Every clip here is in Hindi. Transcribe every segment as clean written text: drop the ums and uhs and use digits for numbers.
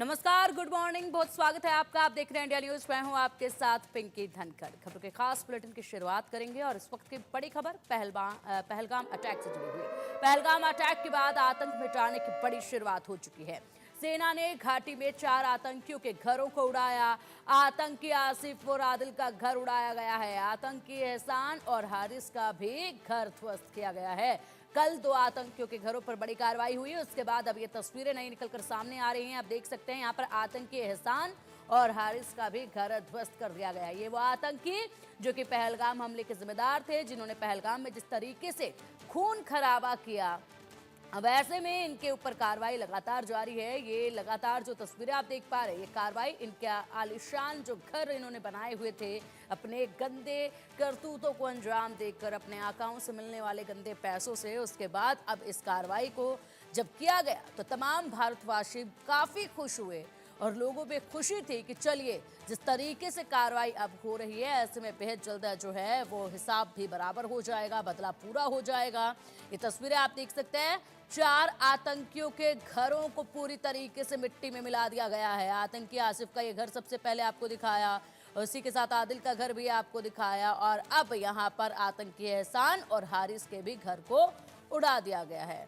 नमस्कार, गुड मॉर्निंग, बहुत स्वागत है आपका। आप देख रहे हैं इंडिया न्यूज। मैं हूं आपके साथ पिंकी धनखड़। खबरों के खास बुलेटिन की शुरुआत करेंगे और इस वक्त की बड़ी खबर पहलगाम अटैक से जुड़ी हुई। पहलगाम अटैक के बाद आतंक मिटाने की बड़ी शुरुआत हो चुकी है। सेना ने घाटी में 4 आतंकियों के घरों को उड़ाया। आतंकी आसिफ और आदिल का घर उड़ाया गया है। आतंकी एहसान और हारिस का भी घर ध्वस्त किया गया है। कल 2 आतंकियों के घरों पर बड़ी कार्रवाई हुई। उसके बाद अब ये तस्वीरें नहीं निकलकर सामने आ रही हैं। आप देख सकते हैं यहाँ पर आतंकी एहसान और हारिस का भी घर ध्वस्त कर दिया गया। ये वो आतंकी जो कि पहलगाम हमले के जिम्मेदार थे, जिन्होंने पहलगाम में जिस तरीके से खून खराबा किया, अब ऐसे में इनके ऊपर कार्रवाई लगातार जारी है। ये लगातार जो तस्वीरें आप देख पा रहे हैं, ये कार्रवाई इनका आलिशान जो घर इन्होंने बनाए हुए थे, अपने गंदे करतूतों को अंजाम देकर, अपने आकाओं से मिलने वाले गंदे पैसों से, उसके बाद अब इस कार्रवाई को जब किया गया तो तमाम भारतवासी काफ़ी खुश हुए और लोगों में खुशी थी कि चलिए जिस तरीके से कार्रवाई अब हो रही है, ऐसे में बेहद जल्द जो है वो हिसाब भी बराबर हो जाएगा, बदला पूरा हो जाएगा। ये तस्वीरें आप देख सकते हैं। 4 आतंकियों के घरों को पूरी तरीके से मिट्टी में मिला दिया गया है। आतंकी आसिफ का ये घर सबसे पहले आपको दिखाया, उसी के साथ आदिल का घर भी आपको दिखाया और अब यहाँ पर आतंकी एहसान और हारिस के भी घर को उड़ा दिया गया है।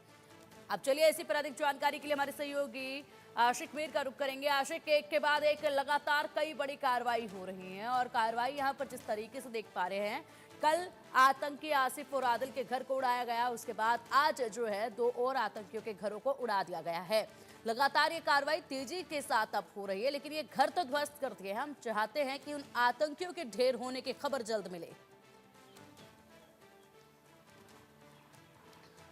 अब चलिए इसी पर अधिक जानकारी के लिए हमारे सहयोगी आशिक मीर का रुख करेंगे। आशिक, एक के बाद एक लगातार कई बड़ी कार्रवाई हो रही है और कार्रवाई यहाँ पर जिस तरीके से देख पा रहे हैं, कल आतंकी आसिफ और आदिल के घर को उड़ाया गया, उसके बाद आज जो है 2 और आतंकियों के घरों को उड़ा दिया गया है। लगातार ये कार्रवाई तेजी के साथ अब हो रही है, लेकिन ये घर तो ध्वस्त कर दिए। हम चाहते हैं कि उन आतंकियों के ढेर होने की खबर जल्द मिले।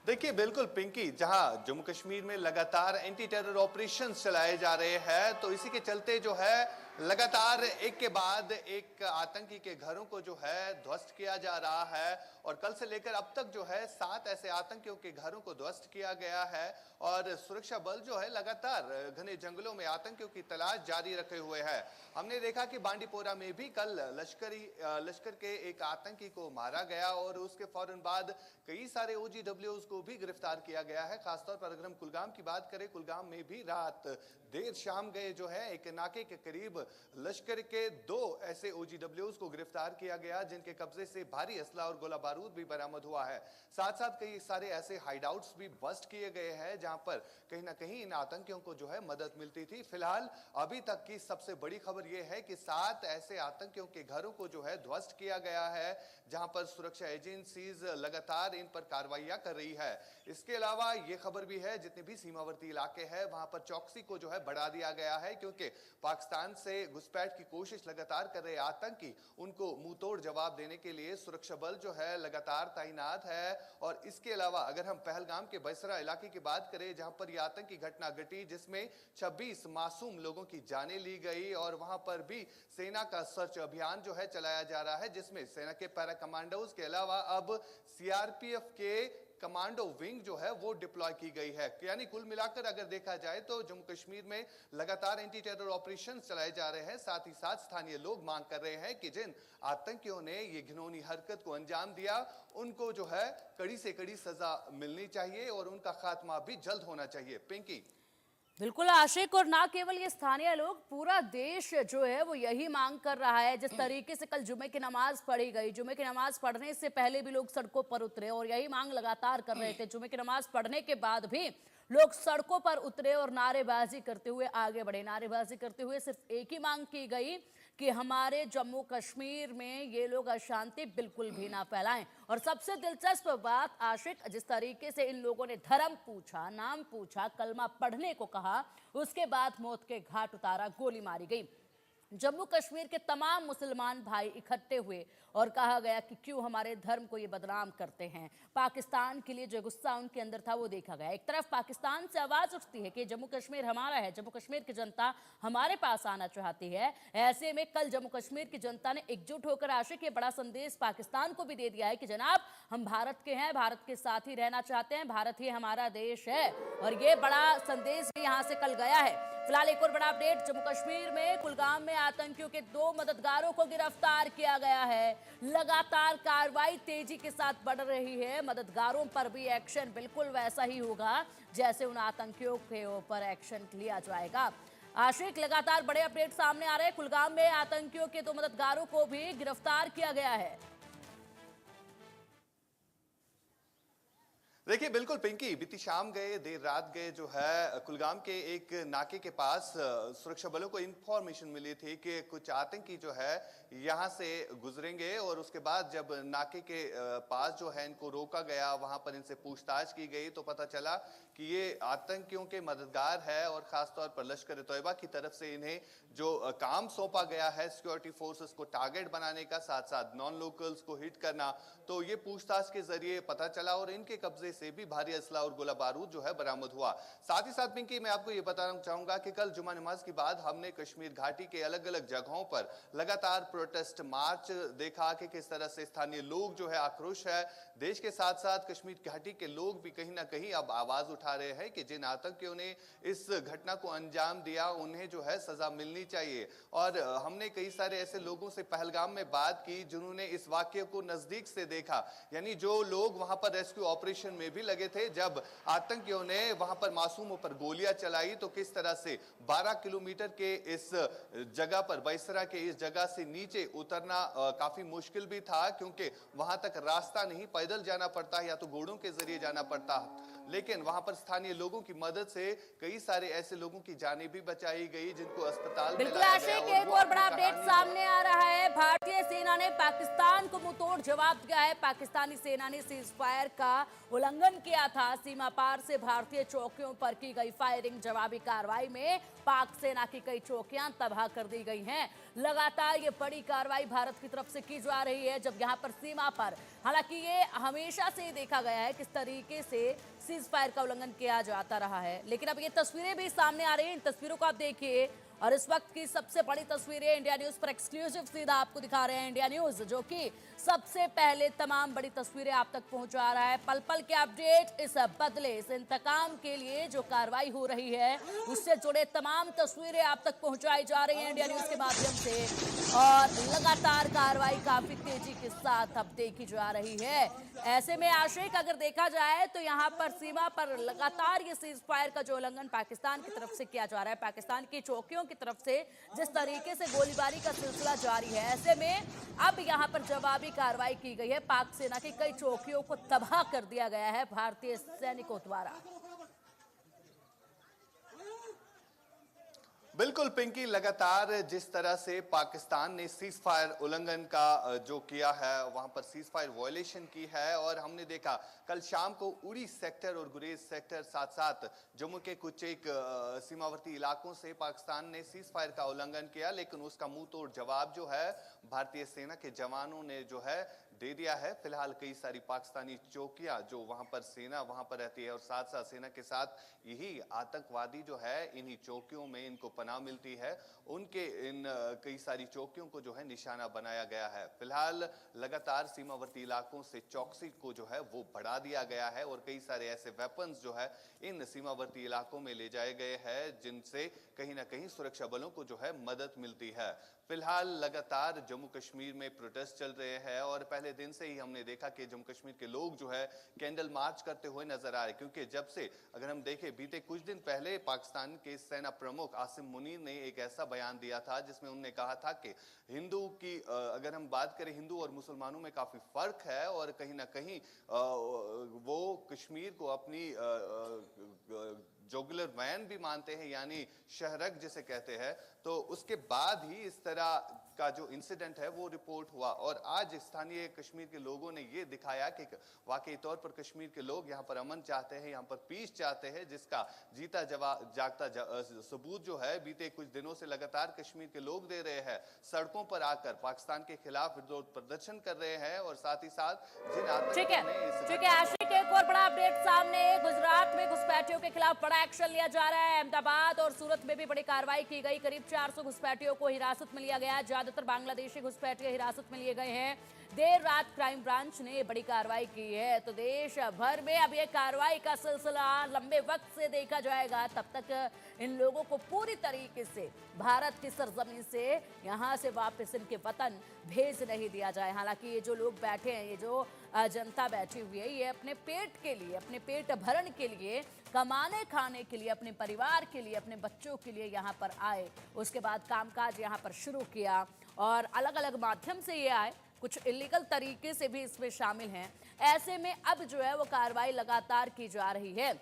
देखिए बिल्कुल पिंकी, जहां जम्मू कश्मीर में लगातार एंटी टेरर ऑपरेशन चलाए जा रहे हैं, तो इसी के चलते जो है लगातार एक के बाद एक आतंकी के घरों को जो है ध्वस्त किया जा रहा है और कल से लेकर अब तक जो है 7 ऐसे आतंकियों के घरों को ध्वस्त किया गया है और सुरक्षा बल जो है लगातार घने जंगलों में आतंकियों की तलाश जारी रखे हुए है। हमने देखा कि बांडीपोरा में भी कल लश्कर के एक आतंकी को मारा गया और उसके फौरन बाद कई सारे OGWs को भी गिरफ्तार किया गया है। खासतौर पर अगर हम कुलगाम की बात करें, कुलगाम में भी रात देर शाम गए जो है एक नाके के करीब लश्कर के 2 ऐसे OGWs को गिरफ्तार किया गया, जिनके कब्जे से भारी असला और गोला बारूद भी बरामद हुआ है। साथ साथ कई सारे ऐसे हाइडआउट्स भी बस्ट किए गए हैं, जहां पर कहीं ना कहीं इन आतंकियों को जो है मदद मिलती थी। फिलहाल अभी तक की सबसे बड़ी खबर यह है कि 7 ऐसे आतंकियों के घरों को जो है ध्वस्त किया गया है, जहां पर सुरक्षा एजेंसीज लगातार इन पर कार्रवाइयां कर रही है। इसके अलावा यह खबर भी है, जितने भी सीमावर्ती इलाके हैं वहां पर चौकसी को जो है बढ़ा दिया गया है, क्योंकि पाकिस्तान से घुसपैठ की कोशिश लगातार कर रहे आतंकी, उनको मुंह तोड़ जवाब देने के लिए सुरक्षा बल जो है लगातार तैनात है। और इसके अलावा अगर हम पहलगाम के बैसरा इलाके की बात करें, जहां पर यह आतंकी घटना घटी जिसमें 26 मासूम लोगों की जानें ली गई और वहां पर भी सेना का सर्च अभियान जो है चलाया जा रहा है, जिसमें सेना के पैरा कमांडोज के अलावा अब CRPF के कमांडो विंग जो है वो डिप्लॉय की गई है। यानी कुल मिलाकर अगर देखा जाए तो जम्मू कश्मीर में लगातार एंटी टेरर ऑपरेशन चलाए जा रहे हैं। साथ ही साथ स्थानीय लोग मांग कर रहे हैं कि जिन आतंकियों ने ये घिनौनी हरकत को अंजाम दिया, उनको जो है कड़ी से कड़ी सजा मिलनी चाहिए और उनका खात्मा भी जल्द होना चाहिए। पिंकी। बिल्कुल आशिक, और ना केवल ये स्थानीय लोग, पूरा देश जो है वो यही मांग कर रहा है। जिस तरीके से कल जुमे की नमाज पढ़ी गई, जुमे की नमाज पढ़ने से पहले भी लोग सड़कों पर उतरे और यही मांग लगातार कर रहे थे। जुमे की नमाज पढ़ने के बाद भी लोग सड़कों पर उतरे और नारेबाजी करते हुए आगे बढ़े। नारेबाजी करते हुए सिर्फ एक ही मांग की गई कि हमारे जम्मू कश्मीर में ये लोग अशांति बिल्कुल भी ना फैलाएं। और सबसे दिलचस्प बात आशिक, जिस तरीके से इन लोगों ने धर्म पूछा, नाम पूछा, कलमा पढ़ने को कहा, उसके बाद मौत के घाट उतारा, गोली मारी गई। जम्मू कश्मीर के तमाम मुसलमान भाई इकट्ठे हुए और कहा गया कि क्यों हमारे धर्म को ये बदनाम करते हैं। पाकिस्तान के लिए जो गुस्सा उनके अंदर था वो देखा गया। एक तरफ पाकिस्तान से आवाज उठती है कि जम्मू कश्मीर हमारा है, जम्मू कश्मीर की जनता हमारे पास आना चाहती है। ऐसे में कल जम्मू कश्मीर की जनता ने एकजुट होकर आशिक ये बड़ा संदेश पाकिस्तान को भी दे दिया है कि जनाब हम भारत के हैं, भारत के साथ ही रहना चाहते हैं, भारत ही हमारा देश है। और ये बड़ा संदेश भी यहाँ से कल गया है। फिलहाल एक और बड़ा अपडेट, जम्मू कश्मीर में कुलगाम में आतंकियों के 2 मददगारों को गिरफ्तार किया गया है। लगातार कार्रवाई तेजी के साथ बढ़ रही है। मददगारों पर भी एक्शन बिल्कुल वैसा ही होगा जैसे उन आतंकियों के ऊपर एक्शन लिया जाएगा। आशिक, लगातार बड़े अपडेट सामने आ रहे हैं। कुलगाम में आतंकियों के 2 मददगारों को भी गिरफ्तार किया गया है। देखिए बिल्कुल पिंकी, बीती शाम गए, देर रात गए जो है कुलगाम के एक नाके के पास सुरक्षा बलों को इंफॉर्मेशन मिली थी कि कुछ आतंकी जो है यहां से गुजरेंगे और उसके बाद जब नाके के पास जो है इनको रोका गया, वहां पर इनसे पूछताछ की गई तो पता चला कि ये आतंकियों के मददगार है और खासतौर पर लश्कर तैयबा की तरफ से इन्हें जो काम सौंपा गया है सिक्योरिटी फोर्सेस को टारगेट बनाने का, साथ साथ नॉन लोकल्स को हिट करना, तो ये पूछताछ के जरिए पता चला और इनके कब्जे से भी भारी असला और गोला बारूद जो है बरामद हुआ। साथ ही साथ पिंकी, मैं आपको ये बताना चाहूंगा कि कल जुमा नमाज के बाद हमने कश्मीर घाटी के अलग अलग जगहों पर लगातार प्रोटेस्ट मार्च देखा कि किस तरह से स्थानीय लोग जो है आक्रोश है। देश के साथ साथ कश्मीर घाटी के लोग भी कहीं ना कहीं अब आवाज उठा रहे हैं कि जिन आतंकियों ने इस घटना को अंजाम दिया उन्हें जो है सजा मिलनी चाहिए। और हमने कई सारे ऐसे लोगों से पहलगाम में बात की जिन्होंने इस वाक्य को नजदीक से देखा, यानी जो लोग वहां पर रेस्क्यू ऑपरेशन में भी लगे थे जब आतंकियों ने वहां पर मासूमों पर गोलियां चलाई, तो किस तरह से 12 किलोमीटर के इस जगह पर, बैसरा के इस जगह से नीचे उतरना काफी मुश्किल भी था क्योंकि वहां तक रास्ता नहीं, पैदल जाना पड़ता है या तो घोड़ों के जरिए जाना पड़ता। लेकिन वहां पर स्थानीय लोगों की मदद से कई सारे ऐसे लोगों की जानें भी बचाई गई जिनको अस्पताल में बिल्कुल लाया आशिक, गया। एक और बड़ा अपडेट सामने आ रहा है। भारतीय सेना ने पाकिस्तान को मुंहतोड़ जवाब दिया है। पाकिस्तानी सेना ने सीज फायर का उल्लंघन किया था। सीमा पार से भारतीय चौकियों पर की गई फायरिंग, जवाबी कार्रवाई में पाक सेना की कई चौकियां तबाह कर दी गई हैं। लगातार ये बड़ी कार्रवाई भारत की तरफ से की जा रही है जब यहां पर सीमा पर, हालांकि ये हमेशा से ही देखा गया है किस तरीके से सीज फायर का उल्लंघन किया जाता रहा है, लेकिन अब ये तस्वीरें भी सामने आ रही हैं। इन तस्वीरों को आप देखिए और इस वक्त की सबसे बड़ी तस्वीरें इंडिया न्यूज पर एक्सक्लूसिव सीधा आपको दिखा रहे हैं। इंडिया न्यूज जो कि सबसे पहले तमाम बड़ी तस्वीरें आप तक पहुंचा रहा है। पल पल के अपडेट, इस बदले, इस इंतकाम के लिए जो कार्रवाई हो रही है उससे जुड़े तमाम तस्वीरें आप तक पहुंचाई जा रही हैं इंडिया न्यूज के माध्यम से। और लगातार कार्रवाई काफी तेजी के साथ अब देखी जा रही है। ऐसे में आशिक, अगर देखा जाए तो यहाँ पर सीमा पर लगातार ये सीज फायर का जो उल्लंघन पाकिस्तान की तरफ से किया जा रहा है, पाकिस्तान की चौकियों की तरफ से जिस तरीके से गोलीबारी का सिलसिला जारी है, ऐसे में अब यहाँ पर जवाबी कार्रवाई की गई है। पाक सेना की कई चौकियों को तबाह कर दिया गया है भारतीय सैनिकों द्वारा। बिल्कुल पिंकी, लगातार जिस तरह से पाकिस्तान ने सीज फायर उल्लंघन का जो किया है, वहां पर सीज फायर वायलेशन की है और हमने देखा कल शाम को उड़ी सेक्टर और गुरेज सेक्टर, साथ साथ जम्मू के कुछ एक सीमावर्ती इलाकों से पाकिस्तान ने सीज फायर का उल्लंघन किया, लेकिन उसका मुंह तोड़ जवाब जो है भारतीय सेना के जवानों ने जो है दे दिया है। फिलहाल कई सारी पाकिस्तानी चौकियां जो वहां पर सेना वहां पर रहती है और साथ साथ सेना के साथ यही आतंकवादी जो है इन्हीं चौकियों में इनको पनाह मिलती है, उनके इन कई सारी चौकियों को जो है निशाना बनाया गया है। फिलहाल लगातार सीमावर्ती इलाकों से चौकसी को जो है वो बढ़ा दिया गया है और कई सारे ऐसे वेपन्स जो है इन सीमावर्ती इलाकों में ले जाए गए हैं जिनसे कहीं ना कहीं सुरक्षा बलों को जो है मदद मिलती है। फिलहाल लगातार जम्मू कश्मीर में प्रोटेस्ट चल रहे हैं और पहले दिन से ही हमने देखा कि जम्मू कश्मीर के लोग जो है कैंडल मार्च करते हुए नजर आ रहे, क्योंकि जब से अगर हम देखें बीते कुछ दिन पहले पाकिस्तान के सेना प्रमुख आसिम मुनीर ने एक ऐसा बयान दिया था जिसमें उन्होंने कहा था कि हिंदू की अगर हम बात करें, हिंदू और मुसलमानों में काफी फर्क है और कहीं ना कहीं वो कश्मीर को अपनी जुगुलर वैन भी मानते हैं, यानी शहरक जिसे कहते हैं। तो उसके बाद ही इस तरह का जो इंसिडेंट है वो रिपोर्ट हुआ और आज स्थानीय कश्मीर के लोगों ने ये दिखाया कि वाकई तौर पर कश्मीर के लोग यहाँ पर अमन चाहते हैं, यहाँ पर पीस चाहते हैं, जिसका जीता जागता सबूत जो है बीते कुछ दिनों से लगातार कश्मीर के लोग दे रहे हैं। सड़कों पर आकर पाकिस्तान के खिलाफ विरोध प्रदर्शन कर रहे हैं और साथ ही साथ जिन ठीक है आशिक, एक और बड़ा अपडेट सामने। गुजरात में घुसपैठियों के खिलाफ बड़ा एक्शन लिया जा रहा है। अहमदाबाद और सूरत में भी बड़ी कार्रवाई की गई। करीब 400 घुसपैठियों को हिरासत में लिया गया। ज्यादातर बांग्लादेशी घुसपैठिए हिरासत में लिए गए हैं। देर रात क्राइम ब्रांच ने बड़ी कार्रवाई की है। तो देश भर में अब ये कार्रवाई का सिलसिला लंबे वक्त से देखा जाएगा। तब तक इन लोगों को पूरी तरीके से भारत की सरजमीन से यहाँ से वापस इनके वतन भेज नहीं दिया जाए। हालांकि ये जो लोग बैठे हैं, ये जो जनता बैठी हुई है, ये अपने पेट के लिए, अपने पेट भरण के लिए, कमाने खाने के लिए, अपने परिवार के लिए, अपने बच्चों के लिए यहाँ पर आए। उसके बाद कामकाज यहाँ पर शुरू किया और अलग अलग माध्यम से ये आए, कुछ इलीगल तरीके से भी इसमें शामिल हैं। ऐसे में अब जो है वो कार्रवाई लगातार की जा रही है।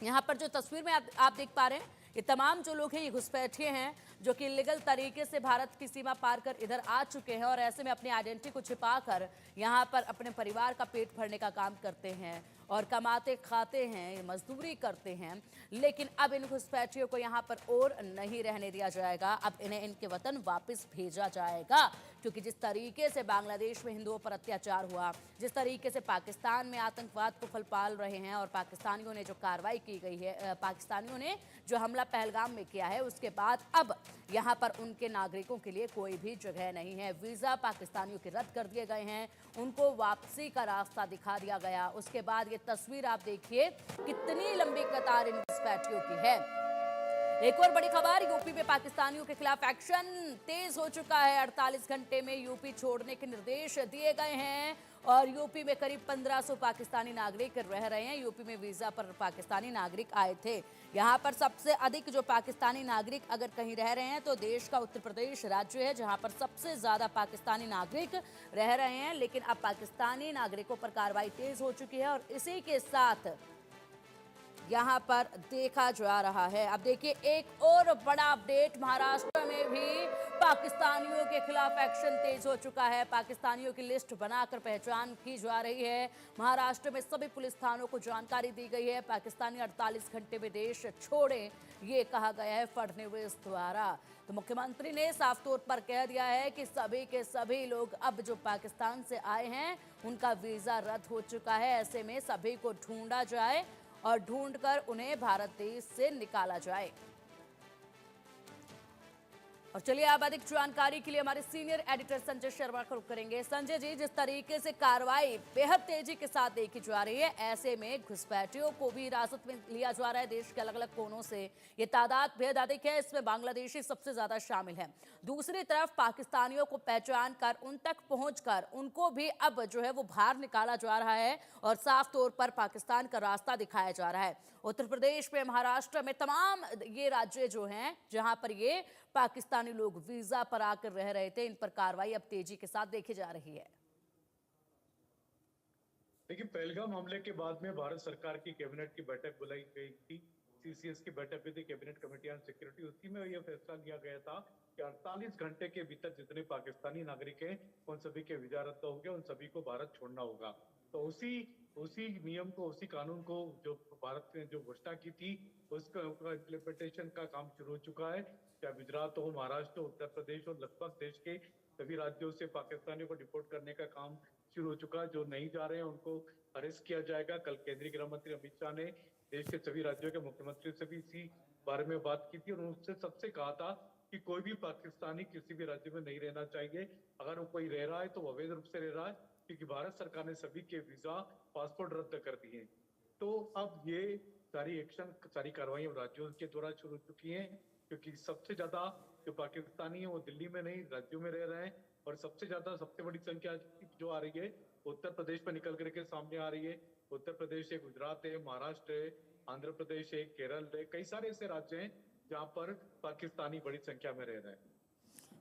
यहाँ पर जो तस्वीर में आप देख पा रहे हैं, ये तमाम जो लोग हैं ये घुसपैठिए हैं जो कि इलीगल तरीके से भारत की सीमा पार कर इधर आ चुके हैं और ऐसे में अपनी आइडेंटिटी को छिपाकर यहाँ पर अपने परिवार का पेट भरने का काम करते हैं और कमाते खाते हैं, मजदूरी करते हैं। लेकिन अब इन घुसपैठियों को यहाँ पर और नहीं रहने दिया जाएगा। अब इन्हें इनके वतन वापस भेजा जाएगा, क्योंकि जिस तरीके से बांग्लादेश में हिंदुओं पर अत्याचार हुआ, जिस तरीके से पाकिस्तान में आतंकवाद को फल पाल रहे हैं और पाकिस्तानियों ने जो कार्रवाई की गई है, पाकिस्तानियों ने जो हमला पहलगाम में किया है, उसके बाद अब यहाँ पर उनके नागरिकों के लिए कोई भी जगह नहीं है। वीज़ा पाकिस्तानियों के रद्द कर दिए गए हैं, उनको वापसी का रास्ता दिखा दिया गया। उसके बाद ये तस्वीर आप देखिए, कितनी लंबी कतार इन घुसपैठियों की है। एक और बड़ी खबर, यूपी में पाकिस्तानियों के खिलाफ एक्शन तेज हो चुका है। 48 घंटे में यूपी छोड़ने के निर्देश दिए गए हैं और यूपी में करीब 1500 पाकिस्तानी नागरिक रह रहे हैं। यूपी में वीजा पर पाकिस्तानी नागरिक आए थे। यहाँ पर सबसे अधिक जो पाकिस्तानी नागरिक अगर कहीं रह रहे हैं तो देश का उत्तर प्रदेश राज्य है, जहाँ पर सबसे ज्यादा पाकिस्तानी नागरिक रह रहे हैं। लेकिन अब पाकिस्तानी नागरिकों पर कार्रवाई तेज हो चुकी है और इसी के साथ यहाँ पर देखा जा रहा है। अब देखिए एक और बड़ा अपडेट, महाराष्ट्र में भी पाकिस्तानियों के खिलाफ एक्शन तेज हो चुका है। पाकिस्तानियों की लिस्ट बनाकर पहचान की जा रही है। महाराष्ट्र में सभी पुलिस थानों को जानकारी दी गई है। पाकिस्तानी 48 घंटे में देश छोड़ें, ये कहा गया है फडणवीस द्वारा। तो मुख्यमंत्री ने साफ तौर पर कह दिया है कि सभी के सभी लोग अब जो पाकिस्तान से आए हैं उनका वीजा रद्द हो चुका है। ऐसे में सभी को ढूंढा जाए और ढूंढकर उन्हें भारत देश से निकाला जाए। और चलिए अब अधिक जानकारी के लिए हमारे सीनियर एडिटर संजय शर्मा को रुख करेंगे। संजय जी, जिस तरीके से कार्रवाई बेहद तेजी के साथ देखी जा रही है, ऐसे में घुसपैठियों को भी हिरासत में लिया जा रहा है देश के अलग अलग कोनों से। ये तादाद बेहद अधिक है, इसमें बांग्लादेशी सबसे ज्यादा शामिल है। दूसरी तरफ पाकिस्तानियों को पहचान कर उन तक पहुंचकर उनको भी अब जो है वो बाहर निकाला जा रहा है और साफ तौर पर पाकिस्तान का रास्ता दिखाया जा रहा है। उत्तर प्रदेश में, महाराष्ट्र में, तमाम ये राज्य जो हैं जहां पर ये पाकिस्तानी लोग वीजा पर आकर रह रहे थे, इन पर कार्रवाई अब तेजी के साथ देखी जा रही है। देखिए, पहलगाम हमले के बाद में भारत सरकार की कैबिनेट की बैठक बुलाई गई थी। सीसीएस की बैठक हुई थी, कैबिनेट कमेटी ऑन सिक्योरिटी। उसी में यह फैसला लिया गया था कि 48 घंटे के भीतर जितने पाकिस्तानी नागरिक हैं उन सभी के वीजा रद्द होंगे, उन सभी को भारत छोड़ना होगा। तो उसी नियम को, उसी कानून को जो भारत ने जो घोषणा की थी, उसका इम्प्लीमेंटेशन का काम शुरू हो चुका है। चाहे गुजरात हो, महाराष्ट्र, उत्तर प्रदेश और लगभग देश के सभी राज्यों से पाकिस्तानियों को डिपोर्ट करने का काम शुरू हो चुका है। जो नहीं जा रहे हैं उनको अरेस्ट किया जाएगा। कल केंद्रीय गृह मंत्री अमित शाह ने देश के सभी राज्यों के मुख्यमंत्रियों से भी इसी बारे में बात की थी और उनसे सबसे कहा था कि कोई भी पाकिस्तानी किसी भी राज्य में नहीं रहना चाहिए। अगर वो कोई रह रहा है तो अवैध रूप से रह रहा है, क्योंकि भारत सरकार ने सभी के वीजा, पासपोर्ट रद्द कर दिए। तो अब ये सारी एक्शन, सारी कार्रवाई राज्यों के द्वारा शुरू हो चुकी हैं, क्योंकि सबसे ज्यादा जो पाकिस्तानी है वो दिल्ली में नहीं राज्यों में रह रहे हैं और सबसे बड़ी संख्या जो आ रही है उत्तर प्रदेश में निकल करके सामने आ रही है। उत्तर प्रदेश है, गुजरात है, महाराष्ट्र है, आंध्र प्रदेश है, केरल है, कई सारे ऐसे राज्य हैं जहां पर पाकिस्तानी बड़ी संख्या में रह रहे हैं।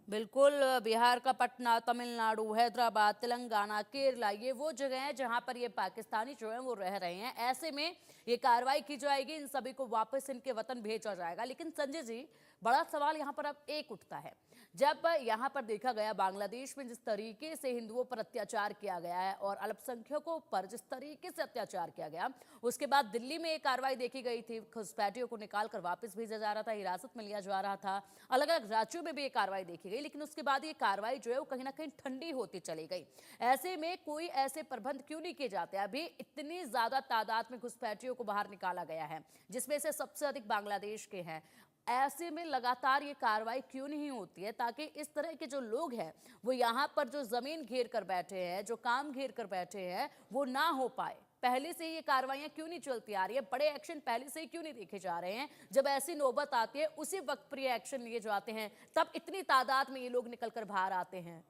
बिल्कुल, बिहार का पटना, तमिलनाडु, हैदराबाद, तेलंगाना, केरला, ये वो जगह हैं जहां पर ये पाकिस्तानी जो है वो रह रहे हैं। ऐसे में ये कार्रवाई की जाएगी, इन सभी को वापस इनके वतन भेजा जाएगा। लेकिन संजय जी, बड़ा सवाल यहाँ पर अब एक उठता है, जब यहाँ पर देखा गया बांग्लादेश में जिस तरीके से हिंदुओं पर अत्याचार किया गया है और अल्पसंख्यकों पर जिस तरीके से अत्याचार किया गया, उसके बाद दिल्ली में एक कार्रवाई देखी गई थी, घुसपैठियों को निकालकर वापस भेजा जा रहा था, हिरासत में लिया जा रहा था। अलग अलग राज्यों में भी ये कार्रवाई देखी गई, लेकिन उसके बाद ये कार्रवाई जो है वो कहीं ना कहीं ठंडी होती चली गई। ऐसे में कोई ऐसे प्रबंध क्यों नहीं किए जाते? अभी इतनी ज्यादा तादाद में घुसपैठियों को बाहर निकाला गया है, जिसमें से सबसे अधिक बांग्लादेश के हैं। ऐसे में लगातार ये कार्रवाई क्यों नहीं होती है, ताकि इस तरह के जो लोग हैं वो यहाँ पर जो जमीन घेर कर बैठे हैं, जो काम घेर कर बैठे हैं, वो ना हो पाए? पहले से ही ये कार्रवाइयां क्यों नहीं चलती आ रही है? बड़े एक्शन पहले से ही क्यों नहीं देखे जा रहे हैं? जब ऐसी नौबत आती है उसी वक्त पर ये एक्शन लिए जाते हैं, तब इतनी तादाद में ये लोग निकल कर बाहर आते हैं।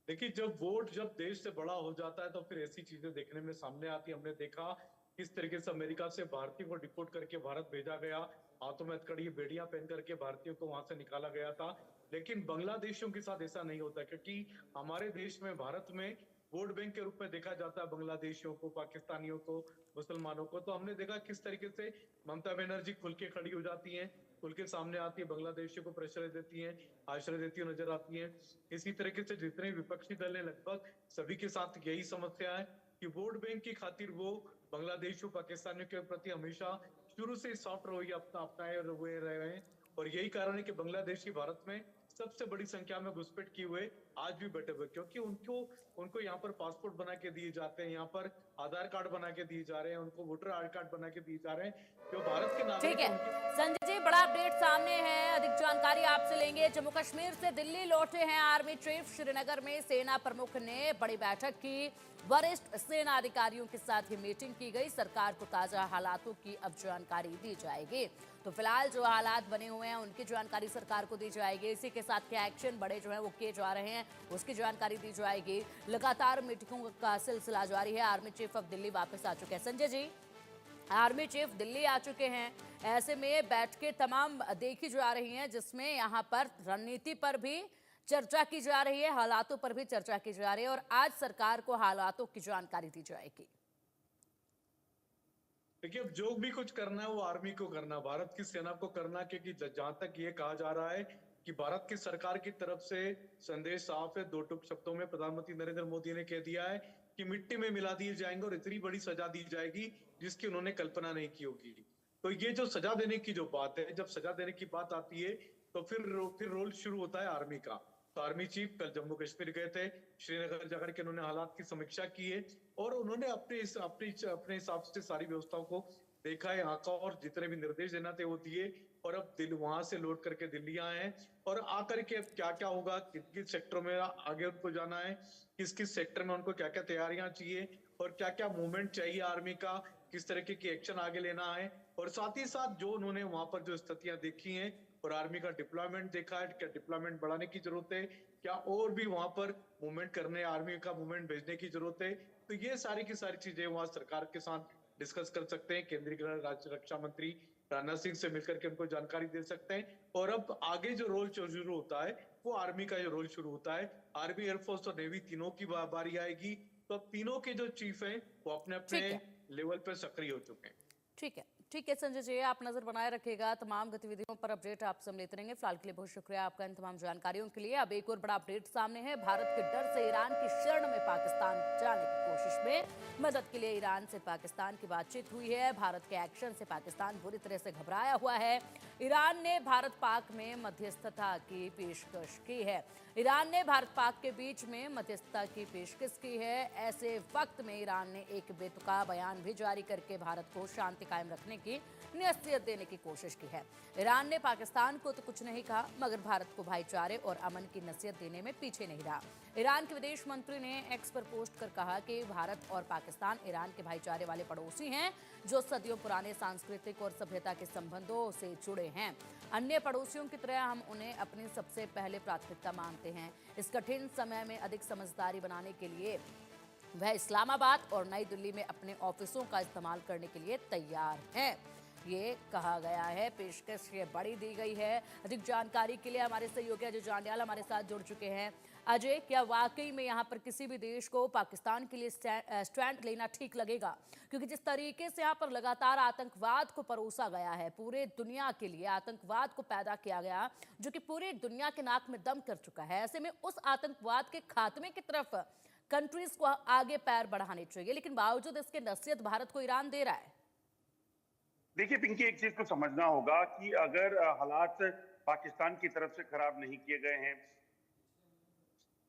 देखिए, जब देश से बड़ा हो जाता है तो फिर ऐसी चीजें देखने में सामने आती। हमने देखा किस तरीके से अमेरिका से भारतीयों को डिपोर्ट करके भारत भेजा गया, हाथों में हथकड़ी बेड़ियां पहन करके भारतीयों को वहां से निकाला गया था। लेकिन बांग्लादेशियों के साथ ऐसा नहीं होता, क्योंकि हमारे देश में, भारत में वोट बैंक के रूप में देखा जाता है बांग्लादेशियों को, पाकिस्तानियों को, मुसलमानों को। तो हमने देखा किस तरीके से ममता बनर्जी खुल के खड़ी हो जाती हैं, खुल के सामने आती है, बांग्लादेशियों को प्रेशर देती हैं, आश्रय देती हुई नजर आती हैं। इसी तरीके से जितने विपक्षी दल हैं, लगभग सभी के साथ यही समस्या है कि वोट बैंक की खातिर वो बांग्लादेशियों, पाकिस्तानियों के प्रति हमेशा शुरू से सॉफ्ट रवैया अपनाए हुए रहे हैं। और यही कारण है कि बांग्लादेशी भारत में सबसे बड़ी संख्या में घुसपैठ किए हुए आज भी बैठे हुए, क्योंकि उनको उनको यहाँ पर पासपोर्ट बना के दिए जाते हैं, यहाँ पर आधार कार्ड बना के दिए जा रहे हैं, उनको वोटर आई कार्ड बना के दिए जा रहे हैं। जो भारत के ठीक नागरिक है हैं उनके संजय जी, बड़ा अपडेट सामने है, अधिक जानकारी आपसे लेंगे। जम्मू कश्मीर से दिल्ली लौटे हैं आर्मी चीफ। श्रीनगर में सेना प्रमुख ने बड़ी बैठक की, वरिष्ठ सेना अधिकारियों के साथ ही मीटिंग की गई। सरकार को ताजा हालातों की अब जानकारी दी जाएगी। तो फिलहाल जो हालात बने हुए हैं उनकी जानकारी सरकार को दी जाएगी। इसी के साथ क्या एक्शन बड़े जो है वो किए जा रहे हैं उसकी जानकारी दी जाएगी। लगातार मीटिंगों का सिलसिला जारी है। आर्मी चीफ अब दिल्ली वापस आ चुके हैं। संजय जी, आर्मी चीफ दिल्ली आ चुके हैं, ऐसे में बैठकें तमाम देखी जा रही हैं, जिसमें यहाँ पर रणनीति पर भी चर्चा की जा रही है, हालातों पर भी चर्चा की जा रही है, और आज सरकार को हालातों की जानकारी दी जाएगी। देखिए, अब जो भी कुछ करना है वो आर्मी को करना, भारत की सेना को करना, क्योंकि जहां तक ये कहा जा रहा है कि भारत की सरकार की तरफ से संदेश साफ है, दो टूक शब्दों में प्रधानमंत्री नरेंद्र मोदी ने कह दिया है कि मिट्टी में मिला दिए जाएंगे और इतनी बड़ी सजा दी जाएगी जिसकी उन्होंने कल्पना नहीं की होगी। तो ये जो सजा देने की जो बात है, जब सजा देने की बात आती है तो फिर रोल शुरू होता है आर्मी का। तो आर्मी चीफ कल जम्मू कश्मीर गए थे, श्रीनगर जाकर के उन्होंने हालात की समीक्षा की है और उन्होंने अपने हिसाब से सारी व्यवस्थाओं को देखा है, आका, और जितने भी निर्देश देना थे वो दिए। और अब वहां से लौट करके दिल्ली आए हैं और आकर के अब क्या क्या होगा, किस किस सेक्टरों में आगे उनको जाना है, किस किस सेक्टर में उनको क्या क्या तैयारियां चाहिए और क्या क्या मूवमेंट चाहिए आर्मी का, किस तरीके की एक्शन आगे लेना है। और साथ ही साथ जो उन्होंने वहां पर जो स्थितियां देखी हैं और आर्मी का डिप्लॉयमेंट देखा है, क्या डिप्लॉयमेंट बढ़ाने की जरूरत है, क्या और भी वहां पर मूवमेंट करने, आर्मी का मूवमेंट भेजने की जरूरत है। तो ये सारी की सारी चीजें वहां सरकार के साथ डिस्कस कर सकते हैं। केंद्रीय गृह राज्य रक्षा मंत्री राजनाथ सिंह से मिलकर के उनको जानकारी दे सकते हैं। और अब आगे जो रोल शुरू होता है वो आर्मी का जो रोल शुरू होता है, आर्मी, एयरफोर्स और नेवी तीनों की बारी आएगी। तो अब तीनों के जो चीफ हैं वो अपने अपने लेवल पर सक्रिय हो चुके हैं। ठीक है संजय जी, आप नजर बनाए रखिएगा, तमाम गतिविधियों पर अपडेट आपसे हम लेते रहेंगे। फिलहाल के लिए बहुत शुक्रिया आपका इन तमाम जानकारियों के लिए। अब एक और बड़ा अपडेट सामने है। भारत के डर से ईरान की शरण में पाकिस्तान जाने की कोशिश में मदद के लिए ईरान से पाकिस्तान की बातचीत हुई है। भारत के एक्शन से पाकिस्तान बुरी तरह से घबराया हुआ है। ईरान ने भारत पाक में मध्यस्थता की पेशकश की है। ईरान ने भारत पाक के बीच में मध्यस्थता की पेशकश की है। ऐसे वक्त में ईरान ने एक बेतुका बयान भी जारी करके भारत को शांति कायम रखने की नसीहत देने की कोशिश की है। ईरान ने पाकिस्तान को तो कुछ नहीं कहा, मगर भारत को भाईचारे और अमन की नसीहत देने में पीछे नहीं रहा। ईरान के विदेश मंत्री ने एक्स पर पोस्ट कर कहा कि भारत और पाकिस्तान ईरान के भाईचारे वाले पड़ोसी हैं, जो सदियों पुराने सांस्कृतिक और सभ्यता के संबंधों से जुड़े हैं। अन्य पड़ोसियों की तरह हम उन्हें अपनी सबसे पहले प्राथमिकता मानते हैं। इस कठिन समय में अधिक समझदारी बनाने के लिए वह इस्लामाबाद और नई दिल्ली में अपने ऑफिसों का इस्तेमाल करने के लिए तैयार हैं, ये कहा गया है। पेशकश ये बड़ी दी गई है। अधिक जानकारी के लिए हमारे सहयोगी अजय जांडियाल हमारे साथ जुड़ चुके हैं। अजय, क्या वाकई में यहाँ पर किसी भी देश को पाकिस्तान के लिए स्टैंड लेना ठीक लगेगा? क्योंकि जिस तरीके से यहाँ पर लगातार आतंकवाद को परोसा गया है, पूरे दुनिया के लिए आतंकवाद को पैदा किया गया, जो कि पूरी दुनिया के नाक में दम कर चुका है, ऐसे में उस आतंकवाद के खात्मे की तरफ कंट्रीज को आगे पैर बढ़ाने चाहिए, लेकिन बावजूद इसके नसीहत भारत को ईरान दे रहा है। देखिए पिंकी, एक चीज को समझना होगा कि अगर हालात पाकिस्तान की तरफ से खराब नहीं किए गए हैं,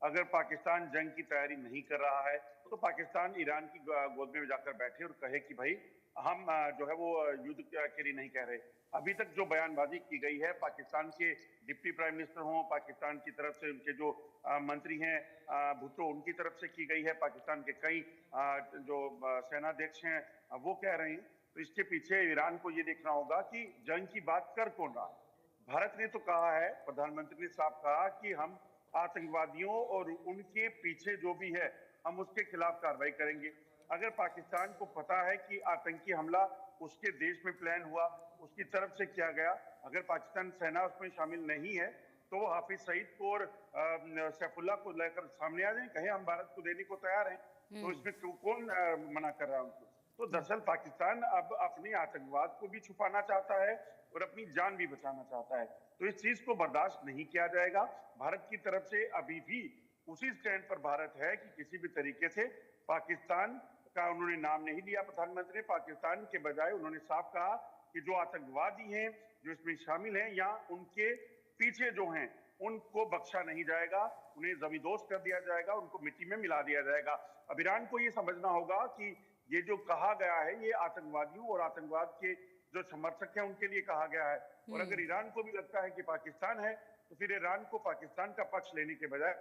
अगर पाकिस्तान जंग की तैयारी नहीं कर रहा है, तो पाकिस्तान ईरान की गोद में जाकर बैठे और कहे कि भाई हम जो है वो युद्ध के लिए नहीं कह रहे। अभी तक जो बयानबाजी की गई है, पाकिस्तान के डिप्टी प्राइम मिनिस्टर हों, पाकिस्तान की तरफ से उनके जो मंत्री हैं भुट्टो, उनकी तरफ से की गई है, पाकिस्तान के कई जो सेनाध्यक्ष हैं वो कह रहे हैं। तो इसके पीछे ईरान को ये देखना होगा कि जंग की बात कर कौन रहा है। भारत ने तो कहा है, प्रधानमंत्री ने साफ कहा कि हम आतंकवादियों और उनके पीछे जो भी है हम उसके खिलाफ कार्रवाई करेंगे। अगर पाकिस्तान को पता है कि आतंकी हमला उसके देश में प्लान हुआ, उसकी तरफ से किया गया, अगर पाकिस्तान सेना उसमें शामिल नहीं है तो वो हाफिज सईद को और सैफुल्लाह को लेकर सामने आ जाए, कहें हम भारत को देने को तैयार हैं। तो इसमें कौन मना कर रहा है उनको? तो दरअसल पाकिस्तान अब अपने आतंकवाद को भी छुपाना चाहता है और अपनी जान भी बचाना चाहता है। तो इस चीज को बर्दाश्त नहीं किया जाएगा। भारत की तरफ से अभी भी उसी स्टैंड पर भारत है कि किसी भी तरीके से पाकिस्तान का उन्होंने नाम नहीं लिया प्रधानमंत्री ने। पाकिस्तान के बजाय उन्होंने साफ कहा कि जो आतंकवादी हैं, जो इसमें शामिल हैं या उनके पीछे जो हैं, उनको बख्शा नहीं जाएगा, उन्हें जमींदोज कर दिया जाएगा, उनको मिट्टी में मिला दिया जाएगा। अब ईरान को ये समझना होगा कि ये जो कहा गया है ये आतंकवादियों और आतंकवाद के जो समर्थक हैं उनके लिए कहा गया है। और अगर ईरान को भी लगता है कि पाकिस्तान है तो फिर ईरान को पाकिस्तान का पक्ष लेने के बजाय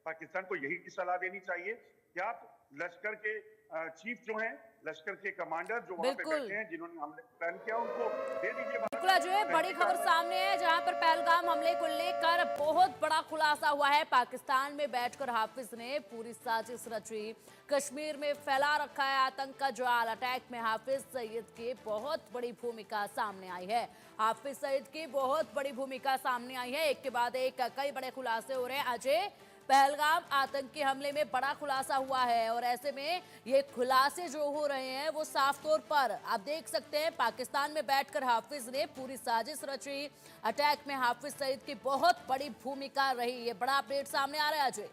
पाकिस्तान को यही सलाह देनी चाहिए कि आप लश्कर के चीफ जो हैं, लश्कर के कमांडर जो वहां पे बैठे हैं, जिन्होंने हमले प्लान किया, उनको दे दीजिए। बिल्कुल जो है बड़ी खबर सामने है जहां पर पहलगाम हमले को लेकर बहुत बड़ा खुलासा हुआ है। पाकिस्तान में बैठकर हाफिज ने पूरी साजिश रची, कश्मीर में फैला रखा है आतंक का जाल। अटैक में हाफिज सईद की बहुत बड़ी भूमिका सामने आई है। हाफिज सईद की बहुत बड़ी भूमिका सामने आई है। एक के बाद एक कई बड़े खुलासे हो रहे हैं। अजय, पहलगाम आतंकी हमले में बड़ा खुलासा हुआ है और ऐसे में ये खुलासे जो हो रहे हैं वो साफ तौर पर आप देख सकते हैं पाकिस्तान में बैठकर हाफिज ने पूरी साजिश रची। अटैक में हाफिज सईद की बहुत बड़ी भूमिका रही। ये बड़ा अपडेट सामने आ रहा है अजय।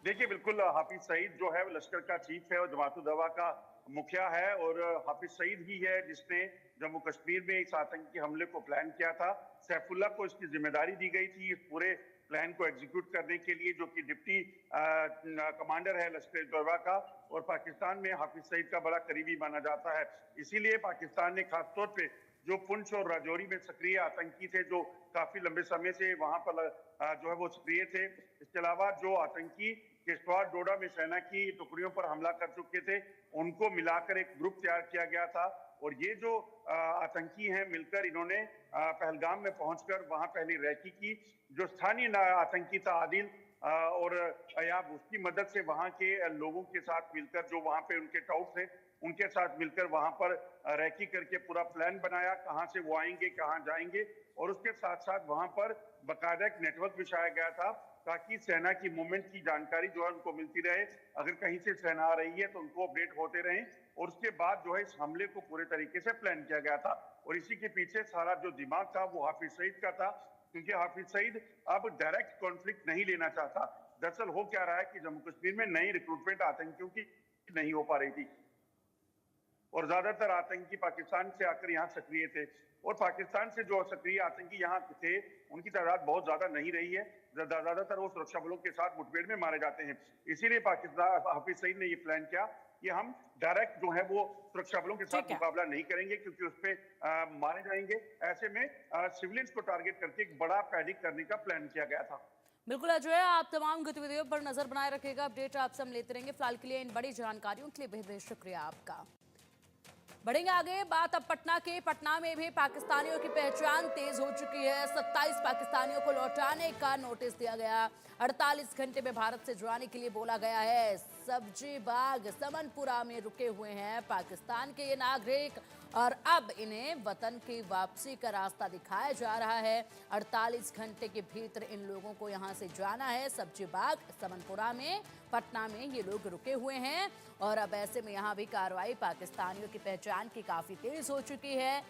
देखिए बिल्कुल, हाफिज सईद जो है वो लश्कर का चीफ है और जमात-उद-दवा का मुखिया है और हाफिज सईद ही है जिसने जम्मू कश्मीर में इस आतंकी हमले को प्लान किया था। सैफुल्लाह को इसकी जिम्मेदारी दी गई थी इस पूरे प्लान को एग्जीक्यूट करने के लिए, जो कि डिप्टी कमांडर है लश्कर-ए-तोयबा का और पाकिस्तान में हाफिज सईद का बड़ा करीबी माना जाता है। इसीलिए पाकिस्तान ने खासतौर पे जो पुंछ और राजौरी में सक्रिय आतंकी थे, जो काफी लंबे समय से वहां पर जो है वो सक्रिय थे, इसके अलावा जो आतंकी किश्तवाड़ डोडा में सेना की टुकड़ियों पर हमला कर चुके थे, उनको मिलाकर एक ग्रुप तैयार किया गया था। और ये जो आतंकी हैं मिलकर इन्होंने पहलगाम में पहुंचकर वहां पहली रैकी की। जो स्थानीय आतंकी था आदिल और अयाब, उसकी मदद से वहां के लोगों के साथ मिलकर, जो वहां पे उनके टाउट थे, उनके साथ मिलकर वहां पर रैकी करके पूरा प्लान बनाया, कहां से वो आएंगे, कहां जाएंगे। और उसके साथ साथ वहां पर बाकायदा एक नेटवर्क बिछाया गया था ताकि सेना की मूवमेंट की जानकारी जो है उनको मिलती रहे। अगर कहीं से सेना आ रही है तो उनको अपडेट होते रहें। और उसके बाद जो है इस हमले को पूरे तरीके से प्लान किया गया था और इसी के पीछे सारा जो दिमाग था वो हाफिज सईद का था, क्योंकि हाफिज सईद अब डायरेक्ट कॉन्फ्लिक्ट नहीं लेना चाहता। दरअसल हो क्या रहा है कि जम्मू कश्मीर में नई रिक्रूटमेंट आतंकियों की नहीं हो पा रही थी और ज्यादातर आतंकी पाकिस्तान से आकर यहाँ सक्रिय थे और पाकिस्तान से जो सक्रिय आतंकी यहाँ थे उनकी तादाद बहुत ज्यादा नहीं रही है। ज्यादातर वो सुरक्षा बलों के साथ मुठभेड़ में मारे जाते हैं। इसीलिए पाकिस्तान हाफिज सईद ने ये प्लान किया कि हम डायरेक्ट जो है वो सुरक्षा बलों के साथ मुकाबला नहीं करेंगे, क्योंकि उस पर मारे जाएंगे। ऐसे में सिविलियंस को टारगेट करके एक बड़ा पैनिक करने का प्लान किया गया था। बिल्कुल अजय, आप तमाम गतिविधियों पर नजर बनाए रखिएगा, अपडेट आपसे हम लेते रहेंगे। फिलहाल के लिए इन बड़ी जानकारियों के लिए बेहद बेहद शुक्रिया आपका। बढ़ेंगे आगे, बात अब पटना के। पटना में भी पाकिस्तानियों की पहचान तेज हो चुकी है। 27 पाकिस्तानियों को लौटाने का नोटिस दिया गया। 48 घंटे में भारत से जुड़ाने के लिए बोला गया है। सब्जी बाग समनपुरा में रुके हुए हैं पाकिस्तान के ये नागरिक और अब इन्हें वतन की वापसी का रास्ता दिखाया जा रहा है। 48 घंटे के भीतर इन लोगों को यहाँ से जाना है। सब्जी बाग समनपुरा में पटना में ये लोग रुके हुए हैं और अब ऐसे में यहाँ भी कार्रवाई पाकिस्तानियों की पहचान की काफी तेज हो चुकी है।